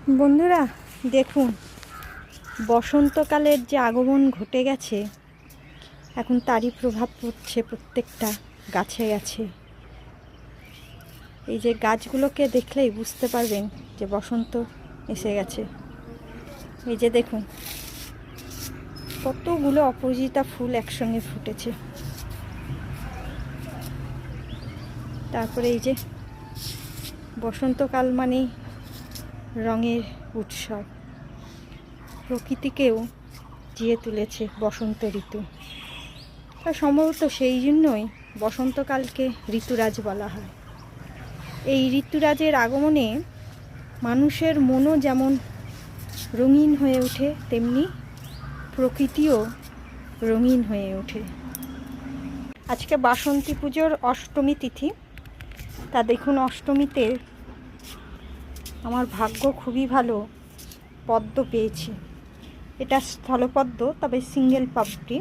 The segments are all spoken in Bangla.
বন্ধুরা দেখুন, বসন্তকালের যে আগমন ঘটে গেছে, এখন তারই প্রভাব পড়ছে প্রত্যেকটা গাছে গাছে। এই যে গাছগুলোকে দেখলেই বুঝতে পারবেন যে বসন্ত এসে গেছে। এই যে দেখুন কতগুলো অপরাজিতা ফুল একসঙ্গে ফুটেছে। তারপরে এই যে বসন্তকাল মানেই রঙের উৎসব, প্রকৃতিকেও জিয়ে তুলেছে বসন্ত ঋতু। তা সম্ভবত সেই জন্যই বসন্তকালকে ঋতুরাজ বলা হয়। এই ঋতুরাজের আগমনে মানুষের মনও যেমন রঙিন হয়ে ওঠে, তেমনি প্রকৃতিও রঙিন হয়ে ওঠে। আজকে বাসন্তী পুজোর অষ্টমী তিথি। তা দেখুন, অষ্টমীতে আমার ভাগ্য খুবই ভালো, পদ্ম পেয়েছি। এটা স্থলপদ্ম, তবে সিঙ্গেল পাপড়ি।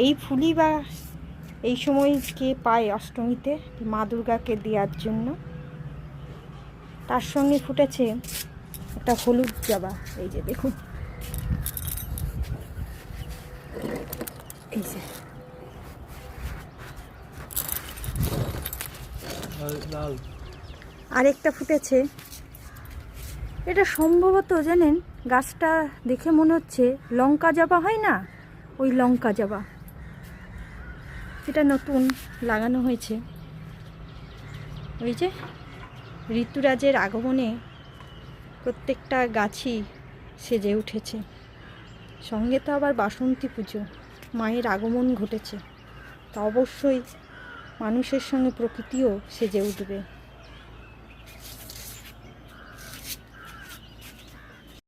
এই ফুলই বা এই সময় কে পায় অষ্টমীতে? মা দুর্গাকে দেওয়ার জন্য। তার সঙ্গে ফুটেছে একটা হলুদ জবা। এই যে দেখুন, এই যে আরেকটা ফুটেছে। এটা সম্ভবত জানেন, গাছটা দেখে মনে হচ্ছে লঙ্কা জবা হয় না, ওই লঙ্কা জবা। এটা নতুন লাগানো হয়েছে। ওই যে ঋতুরাজের আগমনে প্রত্যেকটা গাছই সেজে উঠেছে। সঙ্গে তো আবার বাসন্তী পুজো, মায়ের আগমন ঘটেছে। তা অবশ্যই মানুষের সঙ্গে প্রকৃতিও সেজে উঠবে।